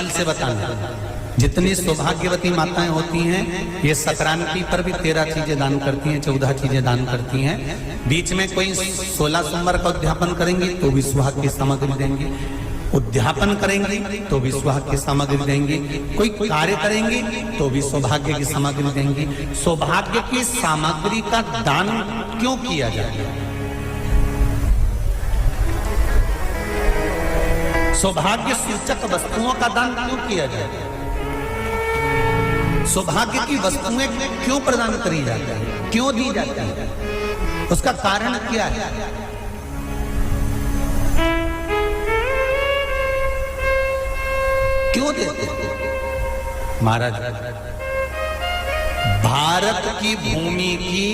दिल से बताना। जितनी सौभाग्यवती माताएं होती हैं ये संक्रांति पर भी 13 चीजें दान करती हैं, 14 चीजें दान करती हैं। बीच में कोई 16 सोमवार का उद्यापन करेंगी तो भी सुहाग की सामग्री देंगी, उद्यापन करेंगी तो भी सुहाग की सामग्री देंगी, कोई कार्य करेंगी तो भी सौभाग्य की सामग्री देंगी। सौभाग्य की सामग्री का दान क्यों किया जाता है? सौभाग्य सूचक वस्तुओं का दान क्यों किया जाता है? सौभाग्य की वस्तुएं क्यों प्रदान करी जाती है, क्यों दी जाती है? उसका कारण क्या है? क्यों देते हैं? महाराज, भारत की भूमि की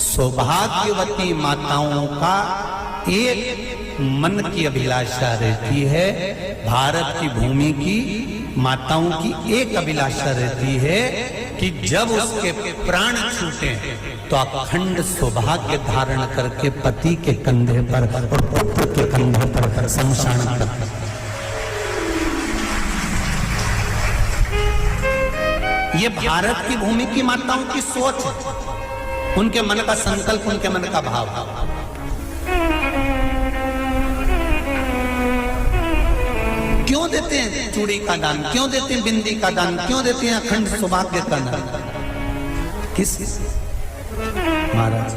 सौभाग्यवती माताओं का एक मन की अभिलाषा रहती है, भारत की भूमि की माताओं की एक अभिलाषा रहती है कि जब उसके प्राण छूटे तो अखंड सौभाग्य धारण करके पति के कंधे पर और पुत्र के कंधे पर शमशान करते। ये भारत की भूमि की माताओं की सोच है, उनके मन का संकल्प, उनके मन का भाव। क्यों देते हैं चूड़ी का दान, क्यों देते हैं बिंदी का दान, क्यों देते हैं अखंड सौभाग्य का दान? किस महाराज?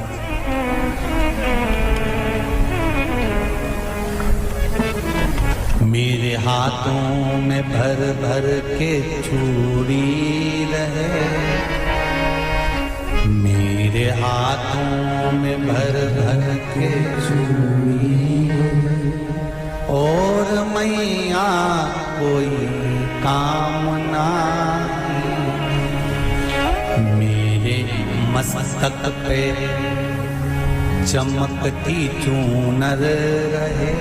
मेरे हाथों में भर भर के चूड़ी रहे, मेरे हाथों में भर भर के चूड़ी, और मैया कोई काम नहीं, मेरे मस्तक पे चमकती चूनर रहे,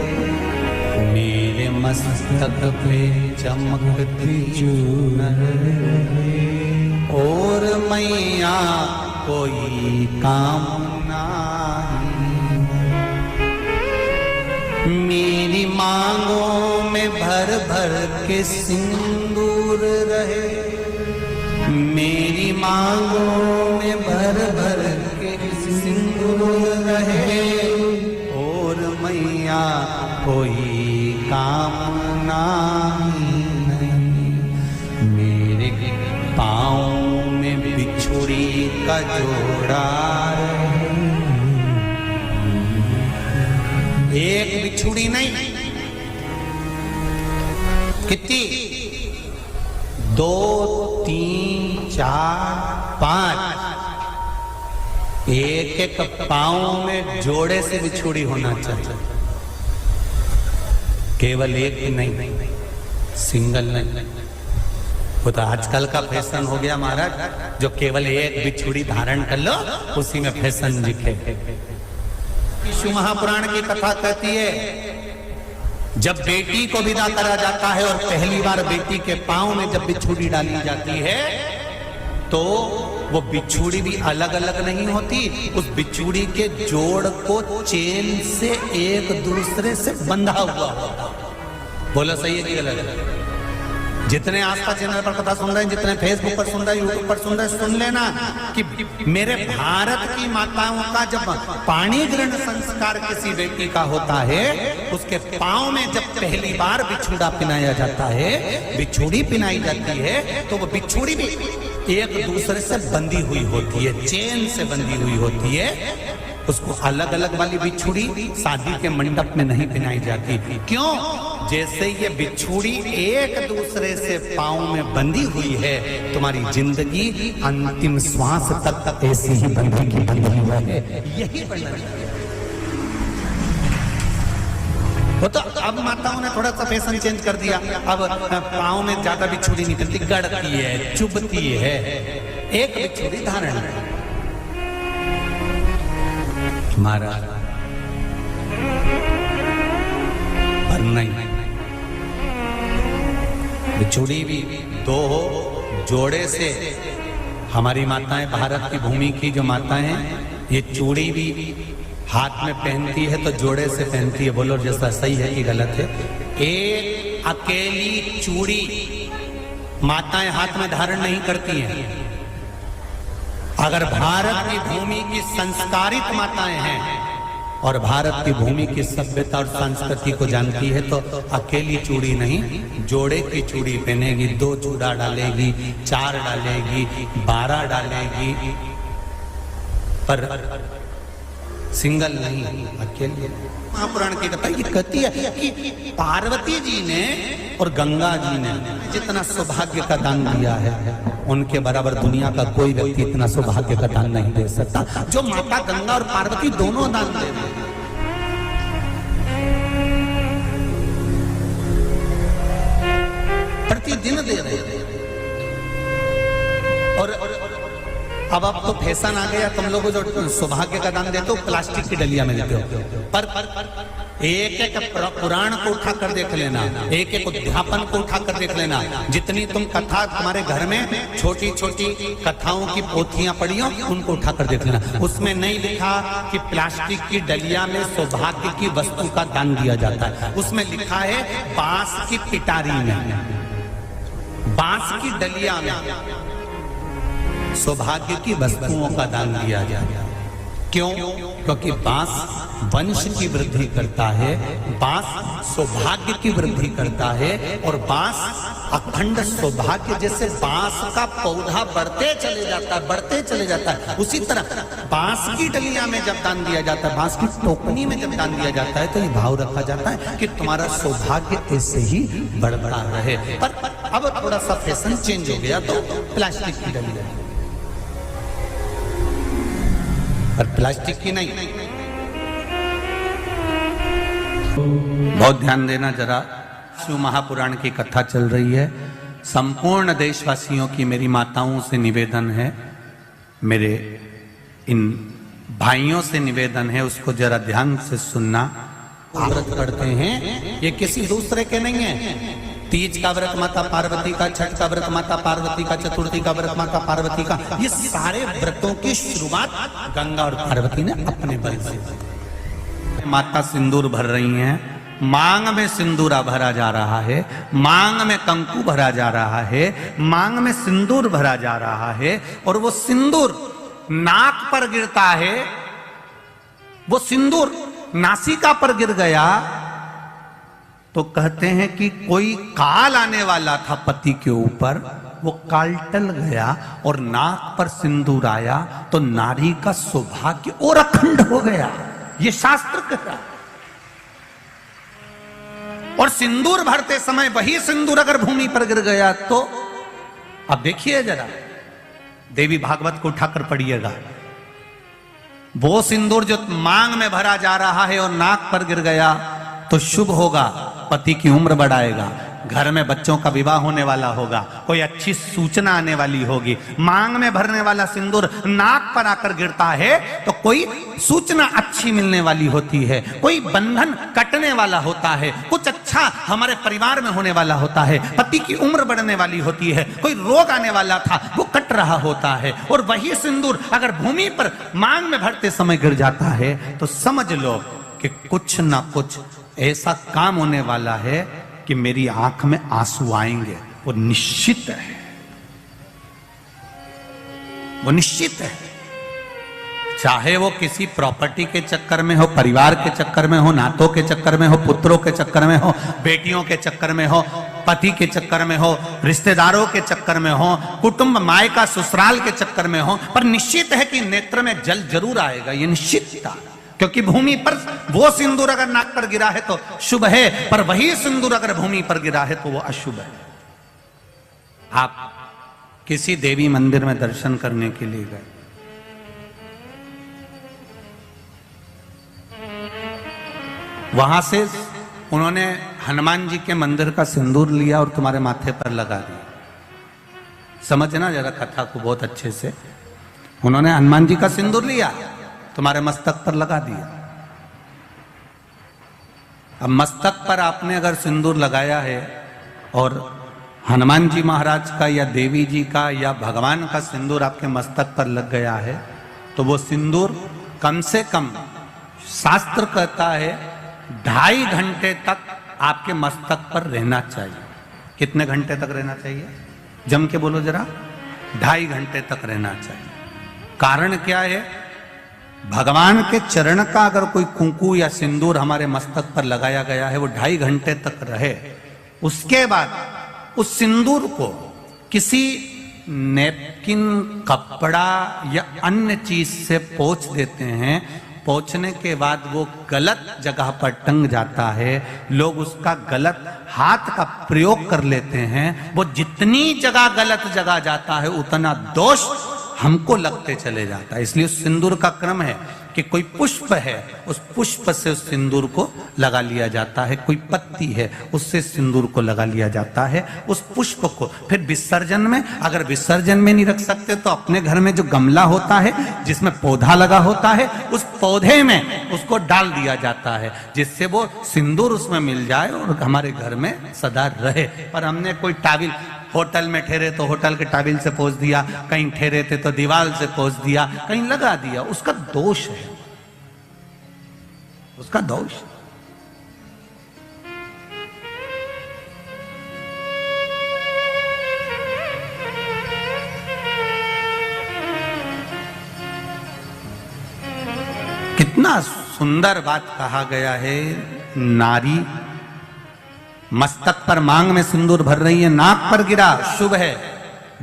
मेरे मस्तक पे चमकती चूनर रहे, और मैया कोई काम नहीं, मेरी मांगों में भर भर के सिंदूर रहे, मेरी मांगों में भर भर के सिंदूर रहे, और मैया कोई कामना नहीं, मेरे पाँव में बिछुड़ी का जोड़ा रहे, एक बिछुड़ी नहीं, कितनी? 2, 3, 4, 5, एक एक पाँव में जोड़े से बिछुड़ी होना चाहिए, केवल एक नहीं, सिंगल नहीं। वो तो आजकल का फैशन हो गया महाराज, जो केवल एक बिछुड़ी धारण कर लो उसी में फैशन दिखे। शिव महापुराण की कथा कहती है जब बेटी को विदा करा जाता है और पहली बार बेटी के पांव में जब बिछुड़ी डाली जाती है तो वो बिछुड़ी भी अलग अलग नहीं होती, उस बिछुड़ी के जोड़ को चेन से एक दूसरे से बंधा हुआ होता। बोलो सही है कि गलत? जितने आस्था चैनल पर कथा सुन रहे हैं, जितने फेसबुक पर सुन रहे हैं, यूट्यूब पर सुन रहे हैं, सुन लेना कि मेरे भारत की माताओं का जब पाणी ग्रहण संस्कार किसी बेटी का होता है, उसके पांव में जब पहली बार बिछुड़ा पिनाया जाता है, बिछुड़ी पिनाई जाती है, तो वो बिछुड़ी भी एक दूसरे से बंधी हुई होती है, चेन से बंधी हुई होती है। उसको अलग अलग वाली बिछुड़ी शादी के मंडप में नहीं पिनाई जाती। क्यों? जैसे ये बिछुड़ी एक दूसरे से पांव में बंधी हुई है, तुम्हारी जिंदगी अंतिम श्वास तक ऐसी ही बंधी है, यही वो तो अब माताओं ने थोड़ा सा फैशन चेंज कर दिया, अब पांव में ज्यादा बिछुड़ी निकलती, गड़ती है, चुभती है, एक बिछुड़ी धारण है। महाराज पर नहीं, बिछुड़ी भी दो हो, जोड़े से। हमारी माताएं, भारत की भूमि की जो माताएं हैं, ये चूड़ी भी हाथ में पहनती है तो जोड़े से पहनती है। बोलो जैसा सही है कि गलत है? एक अकेली चूड़ी माताएं हाथ में धारण नहीं करती हैं। अगर भारत की भूमि की संस्कारित माताएं हैं और भारत की भूमि की सभ्यता और संस्कृति को जानती है तो अकेली चूड़ी नहीं, जोड़े की चूड़ी पहनेगी, 2 चूड़ा डालेगी, 4 डालेगी, 12 डालेगी, पर सिंगल नहीं, अकेले। महापुराण की कथा ये कहती है कि पार्वती जी ने और गंगा जी ने जितना सौभाग्य का दान दिया है, उनके बराबर दुनिया का कोई व्यक्ति इतना सौभाग्य का दान नहीं दे सकता जो माता गंगा और पार्वती दोनों दान दे रहे हैं। प्रतिदिन दे रहे हैं। और अब तो फैशन आ गया, तुम लोगों जो सौभाग्य का दान देते हो प्लास्टिक की डलिया में देते हो, पर एक एक पुराण को उठा कर देख लेना, एक एक उद्यापन को उठा कर देख लेना, जितनी तुम कथा तुम्हारे घर में छोटी छोटी कथाओं की पोथियां पड़ी हो उनको उठा कर देख लेना, उसमें नहीं लिखा कि प्लास्टिक की डलिया में सौभाग्य की वस्तु का दान दिया जाता है। उसमें लिखा है बांस की पिटारी में, बांस की डलिया में सौभाग्य की वस्तुओं का दान दिया जाए। क्यों? क्योंकि बांस वंश की वृद्धि करता है, बांस सौभाग्य की वृद्धि करता है, और बांस अखंड सौभाग्य, जैसे बांस का पौधा बढ़ते चले जाता है, बढ़ते चले जाता है, उसी तरह बांस की डलिया में जब दान दिया जाता है, बांस की टोकनी में जब दान दिया जाता है, तो ये भाव रखा जाता है कि तुम्हारा सौभाग्य ऐसे ही बढ़ता रहे। पर अब थोड़ा सा फैशन चेंज हो गया तो प्लास्टिक की डलिया, पर प्लास्टिक की नहीं। बहुत ध्यान देना जरा, शिव महापुराण की कथा चल रही है। संपूर्ण देशवासियों की मेरी माताओं से निवेदन है, मेरे इन भाइयों से निवेदन है, उसको जरा ध्यान से सुनना। व्रत करते हैं ये किसी दूसरे के नहीं है। तीज का व्रत माता पार्वती का, छठ का व्रत माता पार्वती का, चतुर्थी का व्रत माता पार्वती का, ये सारे व्रतों की शुरुआत गंगा और पार्वती ने अपने बल से। माता सिंदूर भर रही हैं, मांग में सिंदूरा भरा जा रहा है, मांग में कंकु भरा जा रहा है, मांग में सिंदूर भरा जा रहा है, और वो सिंदूर नाक पर गिरता है, वो सिंदूर नासिका पर गिर गया तो कहते हैं कि कोई काल आने वाला था पति के ऊपर, वो काल टल गया और नाक पर सिंदूर आया तो नारी का सौभाग्य और अखंड हो गया, ये शास्त्र कहता। और सिंदूर भरते समय वही सिंदूर अगर भूमि पर गिर गया तो, अब देखिए जरा, देवी भागवत को उठाकर पढ़िएगा, वो सिंदूर जो मांग में भरा जा रहा है और नाक पर गिर गया तो शुभ होगा, पति की उम्र बढ़ाएगा, घर में बच्चों का विवाह होने वाला होगा, कोई अच्छी सूचना आने वाली होगी। मांग में भरने वाला सिंदूर नाक पर आकर गिरता है तो कोई सूचना अच्छी मिलने वाली होती है, कोई बंधन कटने वाला होता है, कुछ अच्छा हमारे परिवार में होने वाला होता है, पति की उम्र बढ़ने वाली होती है, कोई रोग आने वाला था वो कट रहा होता है। और वही सिंदूर अगर भूमि पर मांग में भरते समय गिर जाता है तो समझ लो कि कुछ ना कुछ ऐसा काम होने वाला है कि मेरी आंख में आंसू आएंगे, वो निश्चित है, वो निश्चित है। चाहे वो किसी प्रॉपर्टी के चक्कर में हो, परिवार के चक्कर में हो, नातों के चक्कर में हो, पुत्रों के चक्कर में हो, बेटियों के चक्कर में हो, पति के चक्कर में हो, रिश्तेदारों के चक्कर में हो, कुटुंब मायका ससुराल के चक्कर में हो, पर निश्चित है कि नेत्र में जल जरूर आएगा, ये निश्चित था। क्योंकि भूमि पर वो सिंदूर अगर नाक पर गिरा है तो शुभ है, पर वही सिंदूर अगर भूमि पर गिरा है तो वो अशुभ है। आप किसी देवी मंदिर में दर्शन करने के लिए गए, वहां से उन्होंने हनुमान जी के मंदिर का सिंदूर लिया और तुम्हारे माथे पर लगा दिया। समझना जरा कथा को बहुत अच्छे से। उन्होंने हनुमान जी का सिंदूर लिया, तुम्हारे मस्तक पर लगा दिया। अब मस्तक पर आपने अगर सिंदूर लगाया है और हनुमान जी महाराज का या देवी जी का या भगवान का सिंदूर आपके मस्तक पर लग गया है तो वो सिंदूर कम से कम शास्त्र कहता है 2.5 घंटे तक आपके मस्तक पर रहना चाहिए। कितने घंटे तक रहना चाहिए? जम के बोलो जरा। 2.5 घंटे तक रहना चाहिए। कारण क्या है? भगवान के चरण का अगर कोई कुंकू या सिंदूर हमारे मस्तक पर लगाया गया है, वो 2.5 घंटे तक रहे, उसके बाद उस सिंदूर को किसी नैपकिन, कपड़ा या अन्य चीज से पोंछ देते हैं। पोंछने के बाद वो गलत जगह पर टंग जाता है, लोग उसका गलत हाथ का प्रयोग कर लेते हैं। वो जितनी जगह गलत जगह जाता है उतना दोष हमको लगते चले जाता है। इसलिए उस सिंदूर का क्रम है कि कोई पुष्प है, उस पुष्प से उस सिंदूर को लगा लिया जाता है, कोई पत्ती है उससे सिंदूर को लगा लिया जाता है, उस पुष्प को फिर विसर्जन में, अगर विसर्जन में नहीं रख सकते तो अपने घर में जो गमला होता है जिसमें पौधा लगा होता है, उस पौधे में उसको डाल दिया जाता है, जिससे वो सिंदूर उसमें मिल जाए और हमारे घर में सदा रहे। पर हमने कोई टाविल, होटल में ठहरे तो होटल के टाविल से पोंछ दिया, कहीं ठहरे थे तो दीवार से पोंछ दिया, कहीं लगा दिया, उसका दोष है, उसका दोष। कितना सुंदर बात कहा गया है। नारी मस्तक पर मांग में सिंदूर भर रही है, नाक पर गिरा शुभ है,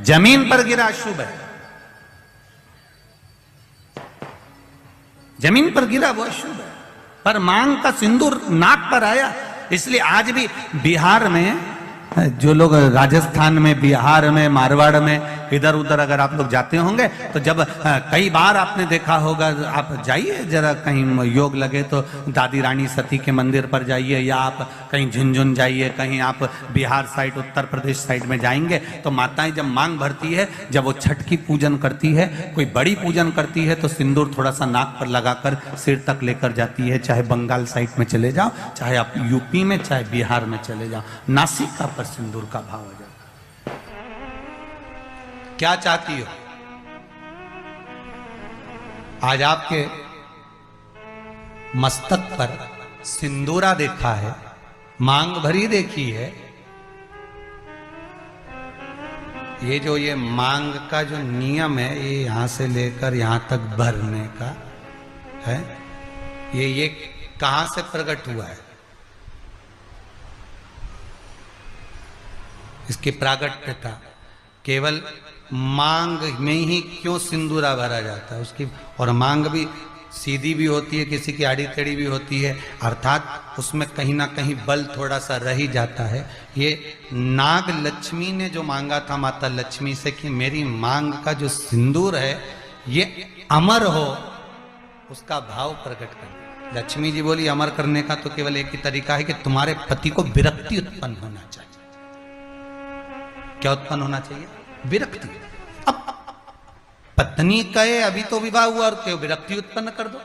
जमीन पर गिरा शुभ है, जमीन पर गिरा वो शुभ है, पर मांग का सिंदूर नाक पर आया। इसलिए आज भी बिहार में, जो लोग राजस्थान में, बिहार में, मारवाड़ में इधर उधर अगर आप लोग जाते होंगे तो जब कई बार आपने देखा होगा, आप जाइए जरा कहीं योग लगे तो दादी रानी सती के मंदिर पर जाइए, या आप कहीं झुंझुन जाइए, कहीं आप बिहार साइड, उत्तर प्रदेश साइड में जाएंगे तो माताएं जब मांग भरती है, जब वो छठ की पूजन करती है, कोई बड़ी पूजन करती है, तो सिंदूर थोड़ा सा नाक पर लगाकर सिर तक लेकर जाती है। चाहे बंगाल साइड में चले जाओ, चाहे आप यूपी में, चाहे बिहार में चले जाओ, नासिका पर सिंदूर का भाव हो जाता। क्या चाहती हो? आज आपके मस्तक पर सिंदूरा देखा है, मांग भरी देखी है। ये मांग का जो नियम है, ये यहां से लेकर यहां तक भरने का है, ये कहां से प्रकट हुआ है? इसकी प्रागट्यता केवल मांग में ही क्यों सिंदूरा भरा जाता है उसकी, और मांग भी सीधी भी होती है, किसी की आड़ी टेढ़ी भी होती है, अर्थात उसमें कहीं ना कहीं बल थोड़ा सा रह ही जाता है। ये नाग लक्ष्मी ने जो मांगा था माता लक्ष्मी से कि मेरी मांग का जो सिंदूर है ये अमर हो, उसका भाव प्रकट कर। लक्ष्मी जी बोली अमर करने का तो केवल एक ही तरीका है कि तुम्हारे पति को विरक्ति उत्पन्न होना चाहिए। क्या उत्पन्न होना चाहिए? विरक्ति। अब पत्नी कहे अभी तो विवाह हुआ और क्यों विरक्ति उत्पन्न कर दो?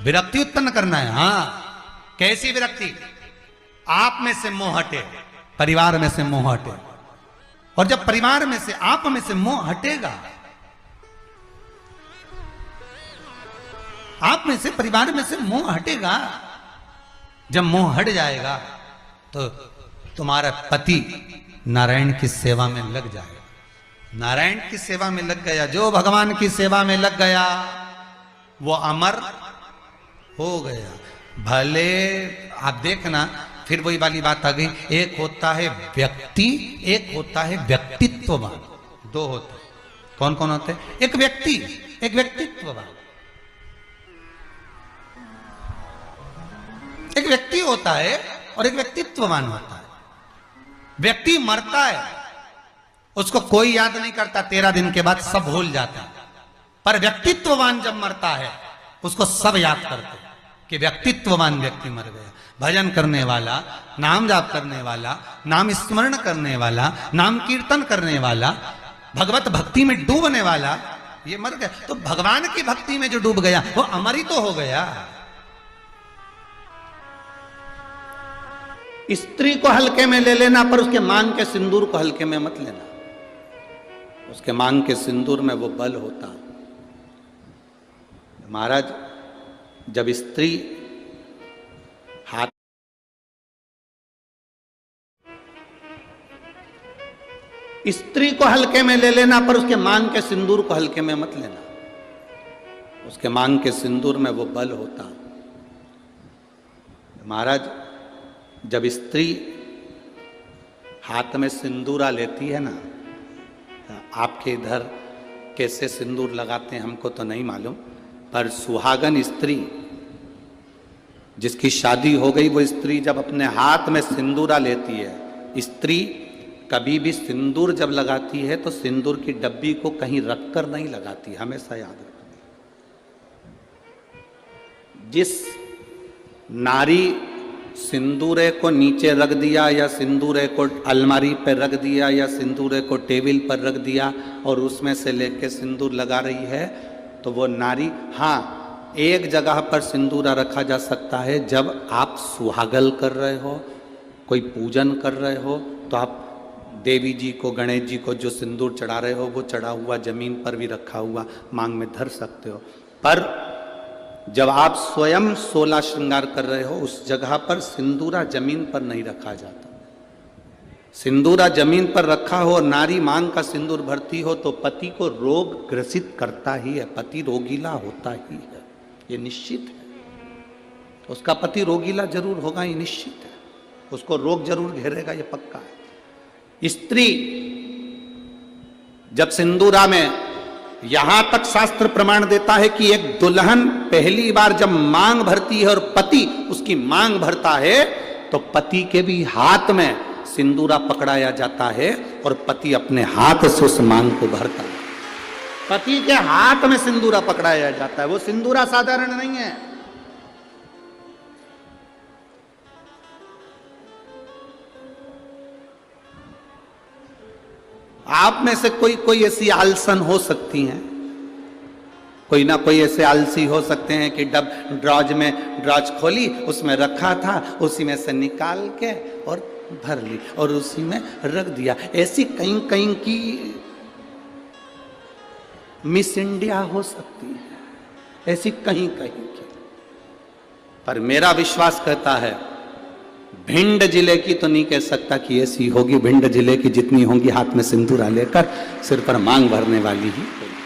विरक्ति उत्पन्न करना है। हाँ, कैसी विरक्ति? आप में से मोह हटे, परिवार में से मोह हटे, और जब परिवार में से, आप में से मोह हटेगा, आप में से, परिवार में से मोह हटेगा, जब मोह हट जाएगा तो तुम्हारा पति नारायण की सेवा में लग जाएगा। नारायण की सेवा में लग गया, जो भगवान की सेवा में लग गया वो अमर हो गया। भले आप देखना, फिर वही वाली बात आ गई, एक होता है व्यक्ति, एक होता है व्यक्तित्ववान। दो होते, कौन कौन होते? एक व्यक्ति, एक व्यक्तित्ववान। एक व्यक्ति होता है और एक व्यक्तित्ववान होता है। व्यक्ति मरता है, उसको कोई याद नहीं करता, 13 दिन के बाद सब भूल जाता है। पर व्यक्तित्ववान जब मरता है उसको सब याद करते हैं कि व्यक्तित्ववान व्यक्ति मर गया। भजन करने वाला, नाम जाप करने वाला, नाम स्मरण करने वाला, नाम कीर्तन करने वाला, भगवत भक्ति में डूबने वाला, ये मर गया। तो भगवान की भक्ति में जो डूब गया वो अमर ही तो हो गया। स्त्री को हल्के में ले लेना, पर उसके मांग के सिंदूर को हल्के में मत लेना। उसके मांग के सिंदूर में वो बल होता। महाराज, जब स्त्री हाथ स्त्री को हल्के में ले लेना, पर उसके मांग के सिंदूर को हल्के में मत लेना। उसके मांग के सिंदूर में वो बल होता। महाराज, जब स्त्री हाथ में सिंदूरा लेती है ना, आपके इधर कैसे सिंदूर लगाते हैं हमको तो नहीं मालूम, पर सुहागन स्त्री जिसकी शादी हो गई, वो स्त्री जब अपने हाथ में सिंदूरा लेती है, स्त्री कभी भी सिंदूर जब लगाती है तो सिंदूर की डब्बी को कहीं रखकर नहीं लगाती, हमेशा याद रखना। जिस नारी सिंदूरे को नीचे रख दिया या सिंदूरे को अलमारी पर रख दिया या सिंदूरे को टेबल पर रख दिया और उसमें से लेके सिंदूर लगा रही है, तो वो नारी, हाँ, एक जगह पर सिंदूरा रखा जा सकता है, जब आप सुहागल कर रहे हो, कोई पूजन कर रहे हो, तो आप देवी जी को, गणेश जी को जो सिंदूर चढ़ा रहे हो वो चढ़ा हुआ जमीन पर भी रखा हुआ मांग में धर सकते हो। पर जब आप स्वयं 16 श्रृंगार कर रहे हो, उस जगह पर सिंदूरा जमीन पर नहीं रखा जाता। सिंदूरा जमीन पर रखा हो और नारी मांग का सिंदूर भरती हो तो पति को रोग ग्रसित करता ही है, पति रोगीला होता ही है, ये निश्चित है। उसका पति रोगीला जरूर होगा, ये निश्चित है। उसको रोग जरूर घेरेगा, ये पक्का है। स्त्री जब सिंदूरा में, यहां तक शास्त्र प्रमाण देता है कि एक दुल्हन पहली बार जब मांग भरती है और पति उसकी मांग भरता है, तो पति के भी हाथ में सिंदूरा पकड़ाया जाता है और पति अपने हाथ से उस मांग को भरता है। पति के हाथ में सिंदूरा पकड़ाया जाता है। वो सिंदूरा साधारण नहीं है। आप में से कोई ऐसी आलसन हो सकती हैं, कोई ना कोई ऐसे आलसी हो सकते हैं कि ड्रॉज खोली, उसमें रखा था, उसी में से निकाल के और भर ली और उसी में रख दिया। ऐसी कहीं कहीं की मिस इंडिया हो सकती है, ऐसी कहीं कहीं की। पर मेरा विश्वास कहता है, भिंड जिले की तो नहीं कह सकता कि ऐसी होगी। भिंड जिले की जितनी होंगी हाथ में सिंदूरा लेकर सिर पर मांग भरने वाली ही होगी।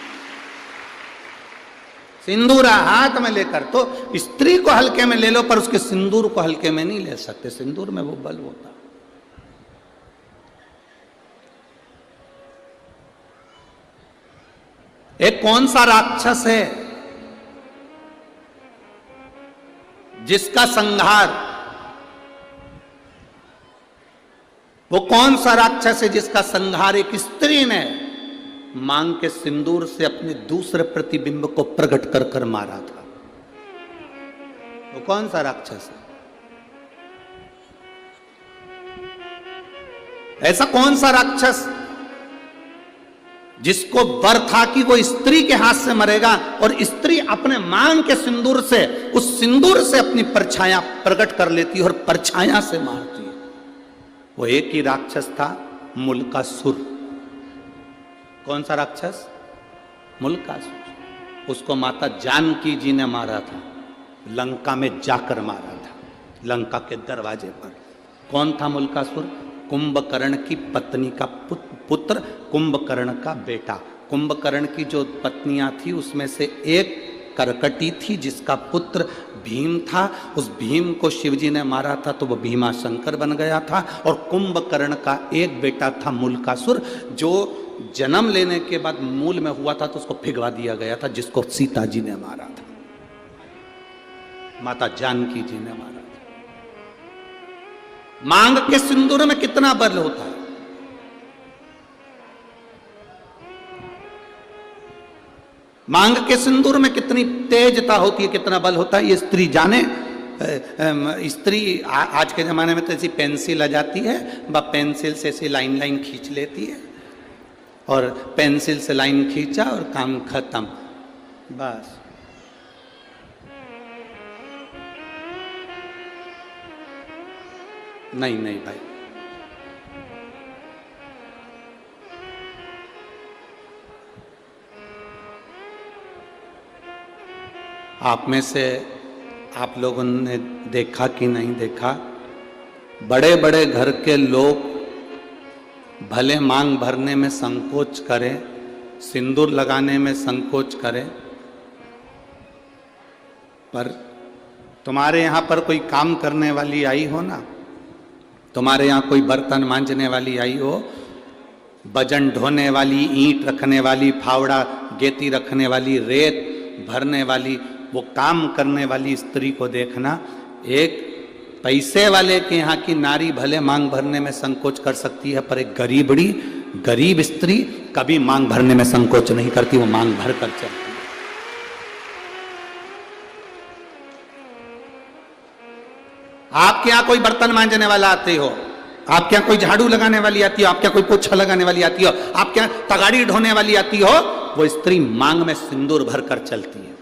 सिंदूरा हाथ में लेकर, तो स्त्री को हल्के में ले लो पर उसके सिंदूर को हल्के में नहीं ले सकते। सिंदूर में वो बल होता। एक कौन सा राक्षस है जिसका संहार, वो कौन सा राक्षस है जिसका संहार एक स्त्री ने मांग के सिंदूर से अपने दूसरे प्रतिबिंब को प्रकट कर कर मारा था? वो कौन सा राक्षस है? ऐसा कौन सा राक्षस जिसको वर था कि वो स्त्री के हाथ से मरेगा और स्त्री अपने मांग के सिंदूर से, उस सिंदूर से अपनी परछाया प्रकट कर लेती है और परछाया से मारती है? वो एक ही राक्षस था, मुल्कासुर। कौन सा राक्षस? मुल्कासुर। उसको माता जानकी जी ने मारा था, लंका में जाकर मारा था, लंका के दरवाजे पर। कौन था मुल्कासुर? कुंभकर्ण की पत्नी का पुत्र, कुंभकर्ण का बेटा। कुंभकर्ण की जो पत्नियां थी उसमें से एक करकटी थी जिसका पुत्र भीम था। उस भीम को शिवजी ने मारा था तो वो भीमा शंकर बन गया था। और कुंभकर्ण का एक बेटा था मुल्कासुर, जो जन्म लेने के बाद मूल में हुआ था तो उसको भिगवा दिया गया था, जिसको सीता जी ने मारा था, माता जानकी जी ने मारा था। मांग के सिंदूर में कितना बल होता है। मांग के सिंदूर में कितनी तेजता होती है, कितना बल होता है, ये स्त्री जाने। स्त्री आज के जमाने में तो ऐसी पेंसिल आ जाती है, वह पेंसिल से ऐसी लाइन लाइन खींच लेती है और पेंसिल से लाइन खींचा और काम खत्म, बस। नहीं नहीं भाई, आप में से आप लोगों ने देखा कि नहीं देखा, बड़े बड़े घर के लोग भले मांग भरने में संकोच करे, सिंदूर लगाने में संकोच करे, पर तुम्हारे यहां पर कोई काम करने वाली आई हो ना, तुम्हारे यहां कोई बर्तन मांजने वाली आई हो, वजन ढोने वाली, ईंट रखने वाली, फावड़ा गेती रखने वाली, रेत भरने वाली, वो काम करने वाली स्त्री को देखना। एक पैसे वाले के यहाँ की नारी भले मांग भरने में संकोच कर सकती है, पर एक गरीब स्त्री कभी मांग भरने में संकोच नहीं करती, वो मांग भर कर चलती है। आपके यहां कोई बर्तन मांजने वाला आते हो, आपके यहाँ कोई झाड़ू लगाने वाली आती हो, आपके यहाँ कोई पोछा लगाने वाली आती हो, आपके यहाँ तगाड़ी ढोने वाली आती हो, वो स्त्री मांग में सिंदूर भर कर चलती है।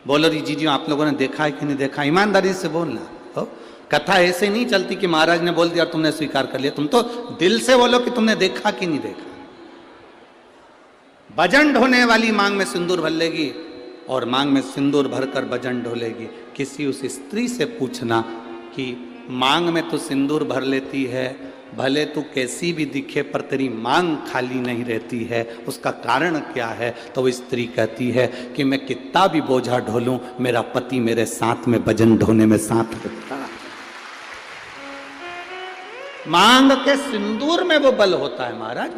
बोलो री जीजी, आप लोगों ने देखा है कि नहीं देखा? ईमानदारी से बोलना हो। कथा ऐसे नहीं चलती कि महाराज ने बोल दिया और तुमने स्वीकार कर लिया। तुम तो दिल से बोलो कि तुमने देखा कि नहीं देखा। वजन ढोने वाली मांग में सिंदूर भर लेगी और मांग में सिंदूर भरकर वजन ढोलेगी। किसी उस स्त्री से पूछना कि मांग में तो सिंदूर भर लेती है, भले तू कैसी भी दिखे पर तेरी मांग खाली नहीं रहती है, उसका कारण क्या है? तो वो स्त्री कहती है कि मैं कितना भी बोझा ढोलूं, मेरा पति मेरे साथ में वजन ढोने में साथ रहता है। मांग के सिंदूर में वो बल होता है महाराज।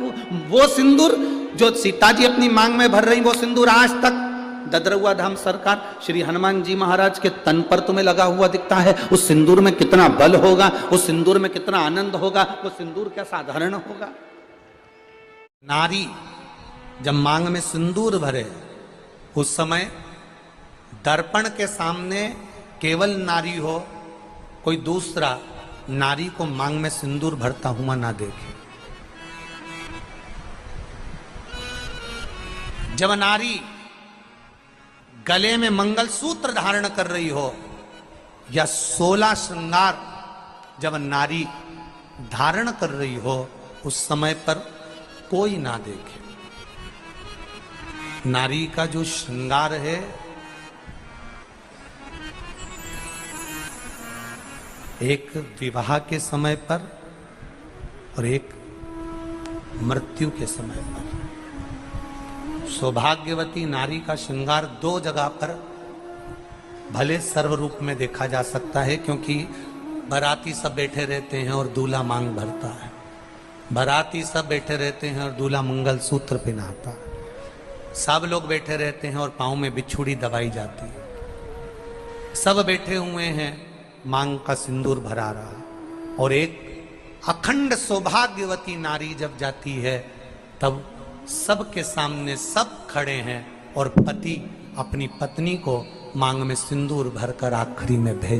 वो सिंदूर जो सीता जी अपनी मांग में भर रही, वो सिंदूर आज तक ददरुआ धाम सरकार श्री हनुमान जी महाराज के तन पर तुम्हें लगा हुआ दिखता है। उस सिंदूर में कितना बल होगा, उस सिंदूर में कितना आनंद होगा, वो सिंदूर क्या साधारण होगा? नारी जब मांग में सिंदूर भरे, उस समय दर्पण के सामने केवल नारी हो, कोई दूसरा नारी को मांग में सिंदूर भरता हुआ ना देखे। जब नारी गले में मंगलसूत्र धारण कर रही हो या 16 श्रृंगार जब नारी धारण कर रही हो, उस समय पर कोई ना देखे। नारी का जो श्रृंगार है, एक विवाह के समय पर और एक मृत्यु के समय पर। सौभाग्यवती नारी का श्रृंगार 2 जगह पर भले सर्व रूप में देखा जा सकता है, क्योंकि बाराती सब बैठे रहते हैं और दूल्हा मांग भरता है, बाराती सब बैठे रहते हैं और दूल्हा मंगलसूत्र पहनाता है, सब लोग बैठे रहते हैं और पांव में बिछुड़ी दबाई जाती है, सब बैठे हुए हैं, मांग का सिंदूर भरा रहा। और एक अखंड सौभाग्यवती नारी जब जाती है, तब सबके सामने सब खड़े हैं और पति अपनी पत्नी को मांग में सिंदूर भरकर आखिरी में भेज